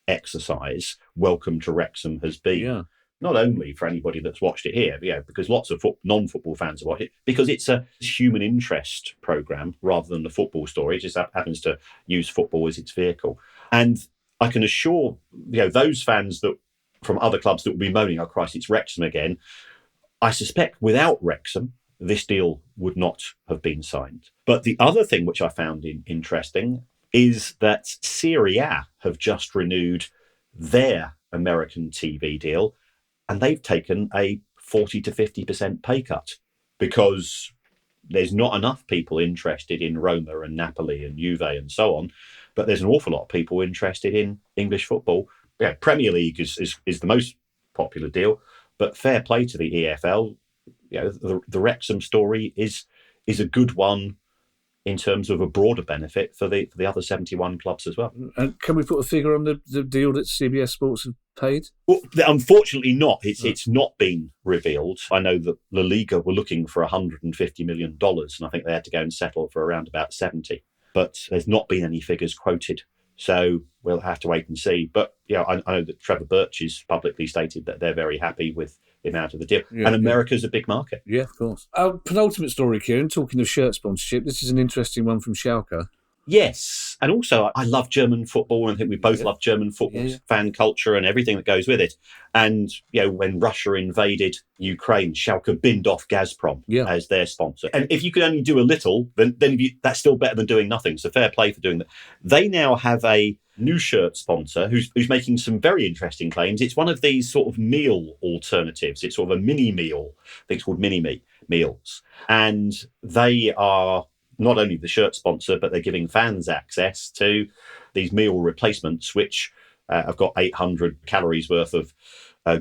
Speaker 3: exercise Welcome to Wrexham has been.
Speaker 2: Yeah.
Speaker 3: Not only for anybody that's watched it here, because lots of non-football fans have watched it, because it's a human interest program rather than the football story. It just happens to use football as its vehicle. And I can assure those fans that from other clubs that will be moaning, oh Christ, it's Wrexham again. I suspect without Wrexham, this deal would not have been signed. But the other thing which I found interesting is that Serie A have just renewed their American TV deal, and they've taken a 40 to 50% pay cut because there's not enough people interested in Roma and Napoli and Juve and so on, but there's an awful lot of people interested in English football. Yeah, Premier League is the most popular deal, but fair play to the EFL. The Wrexham story is a good one in terms of a broader benefit for the other 71 clubs as well.
Speaker 2: And can we put a figure on the deal that CBS Sports have paid?
Speaker 3: Well, unfortunately not. It's not been revealed. I know that La Liga were looking for $150 million, and I think they had to go and settle for around about 70. But there's not been any figures quoted. So we'll have to wait and see. But I know that Trevor Birch has publicly stated that they're very happy with the amount of the deal. Yeah, and America's a big market.
Speaker 2: Yeah, of course. Our penultimate story, Kieran, talking of shirt sponsorship, this is an interesting one from Schalke.
Speaker 3: Yes. And also, I love German football, and I think we both love German football, fan culture and everything that goes with it. And, when Russia invaded Ukraine, Schalke binned off Gazprom as their sponsor. And if you could only do a little, then that's still better than doing nothing. So fair play for doing that. They now have a new shirt sponsor who's making some very interesting claims. It's one of these sort of meal alternatives. It's sort of a mini meal. I think it's called mini meals. And they are not only the shirt sponsor, but they're giving fans access to these meal replacements, which have got 800 calories worth of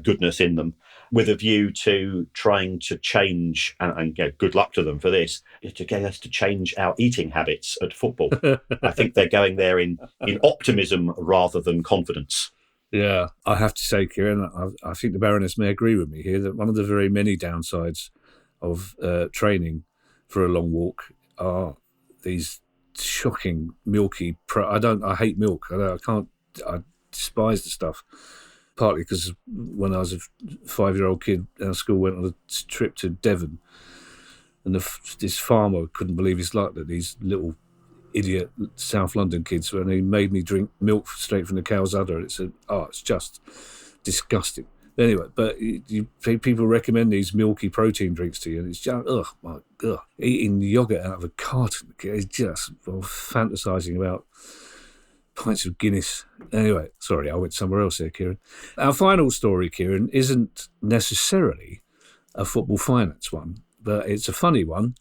Speaker 3: goodness in them, with a view to trying to change, and good luck to them for this, to get us to change our eating habits at football. I think they're going there in optimism rather than confidence.
Speaker 2: Yeah, I have to say, Kieran, I think the Baroness may agree with me here that one of the very many downsides of training for a long walk are these shocking milky. I hate milk. I despise the stuff. Partly because when I was a 5-year-old kid, our school went on a trip to Devon, and this farmer couldn't believe his luck that these little idiot South London kids, when he made me drink milk straight from the cow's udder. It's just disgusting. Anyway, but people recommend these milky protein drinks to you, and it's just, eating yogurt out of a carton is just fantasising about pints of Guinness. Anyway, sorry, I went somewhere else there, Kieran. Our final story, Kieran, isn't necessarily a football finance one, but it's a funny one,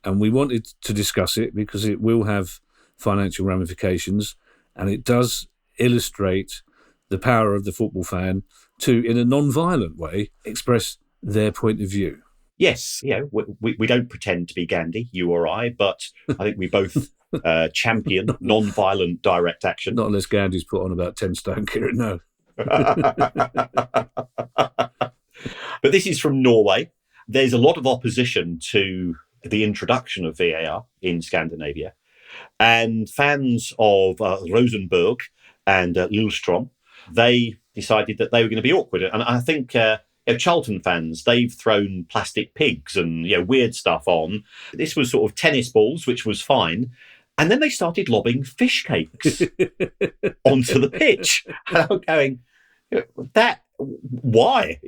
Speaker 2: and we wanted to discuss it because it will have financial ramifications, and it does illustrate the power of the football fan to, in a non-violent way, express their point of view.
Speaker 3: Yes, we don't pretend to be Gandhi, you or I, but I think we both champion non-violent direct action.
Speaker 2: Not unless Gandhi's put on about 10 stone, Kieran, no.
Speaker 3: But this is from Norway. There's a lot of opposition to the introduction of VAR in Scandinavia. And fans of Rosenborg and Lillestrøm, they decided that they were going to be awkward. And I think Charlton fans, they've thrown plastic pigs and weird stuff on. This was sort of tennis balls, which was fine. And then they started lobbing fish cakes onto the pitch. And I'm going, why?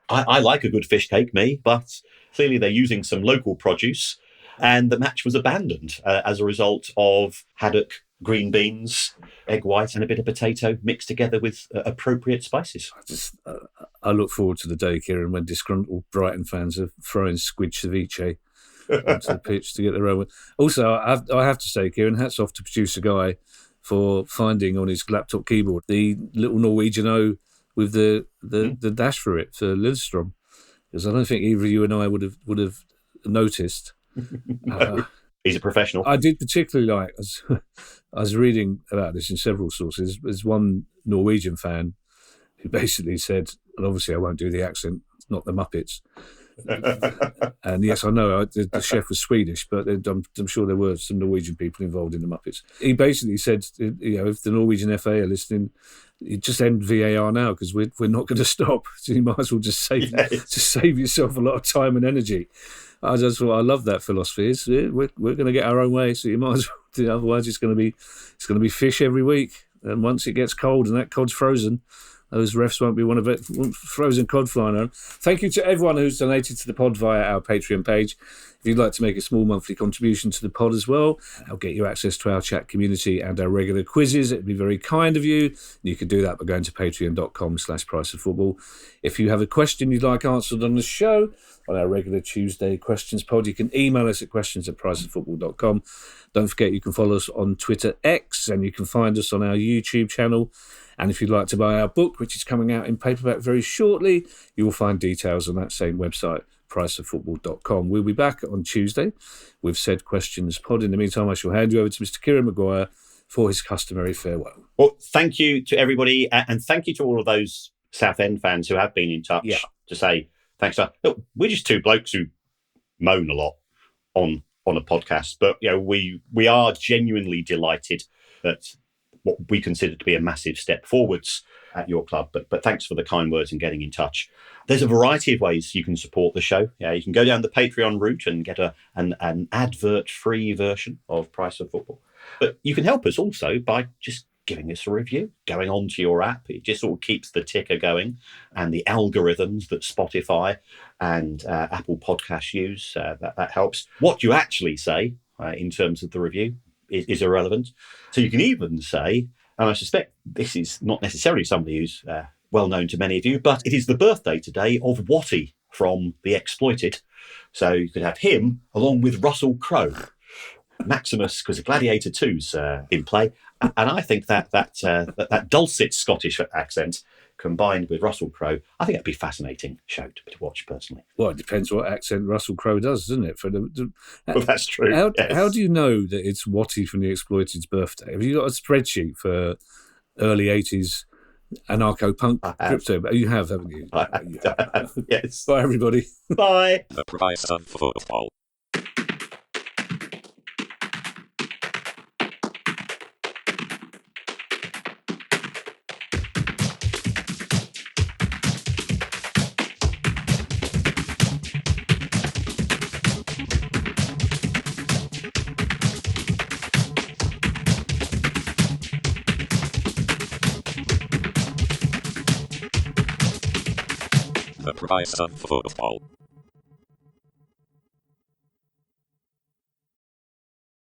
Speaker 3: I like a good fish cake, me, but clearly they're using some local produce. And the match was abandoned as a result of Haddock green beans, egg white, and a bit of potato mixed together with appropriate spices.
Speaker 2: I look forward to the day, Kieran, when disgruntled Brighton fans are throwing squid ceviche onto the pitch to get their own. Also, I have to say, Kieran, hats off to producer Guy for finding on his laptop keyboard the little Norwegian O with the dash for it for Lidstrom, because I don't think either you and I would have noticed.
Speaker 3: He's a professional.
Speaker 2: I did particularly like, I was reading about this in several sources. There's one Norwegian fan who basically said, and obviously I won't do the accent, it's not the Muppets. And yes, I know the chef was Swedish, but I'm sure there were some Norwegian people involved in the Muppets. He basically said, if the Norwegian FA are listening, you just end VAR now because we're not going to stop. So you might as well just save yourself a lot of time and energy. I just thought I love that philosophy. We're going to get our own way, so you might as well. Otherwise, it's going to be fish every week. And once it gets cold and that cod's frozen, those refs won't be one of it. Frozen cod flying around. Thank you to everyone who's donated to the pod via our Patreon page. If you'd like to make a small monthly contribution to the pod as well, I'll get you access to our chat community and our regular quizzes. It'd be very kind of you. You can do that by going to patreon.com/priceoffootball. If you have a question you'd like answered on the show, on our regular Tuesday questions pod, you can email us at questions@priceoffootball.com. Don't forget you can follow us on Twitter X, and you can find us on our YouTube channel. And if you'd like to buy our book, which is coming out in paperback very shortly, you will find details on that same website, priceoffootball.com. We'll be back on Tuesday with Said Questions pod. In the meantime, I shall hand you over to Mr. Kieran Maguire for his customary farewell.
Speaker 3: Well, thank you to everybody, and thank you to all of those Southend fans who have been in touch to say thanks. Look, we're just two blokes who moan a lot on a podcast, but we are genuinely delighted that what we consider to be a massive step forwards at your club. But thanks for the kind words and getting in touch. There's a variety of ways you can support the show. You can go down the Patreon route and get an advert-free version of Price of Football. But you can help us also by just giving us a review, going onto your app. It just sort of keeps the ticker going, and the algorithms that Spotify and Apple Podcasts use, that helps. What you actually say in terms of the review is irrelevant. So you can even say, and I suspect this is not necessarily somebody who's well known to many of you, but it is the birthday today of Watty from The Exploited. So you could have him along with Russell Crowe. Maximus, because Gladiator 2's in play. And I think that dulcet Scottish accent combined with Russell Crowe, I think that'd be a fascinating show to watch personally.
Speaker 2: Well, it depends what accent Russell Crowe does, doesn't it?
Speaker 3: Well, that's true.
Speaker 2: How do you know that it's Watty from The Exploited's birthday? Have you got a spreadsheet for early 80s anarcho-punk crypto? You have, haven't you?
Speaker 3: I have. Yes.
Speaker 2: Bye, everybody.
Speaker 3: Bye.
Speaker 5: The Price of Football. The Price of Football.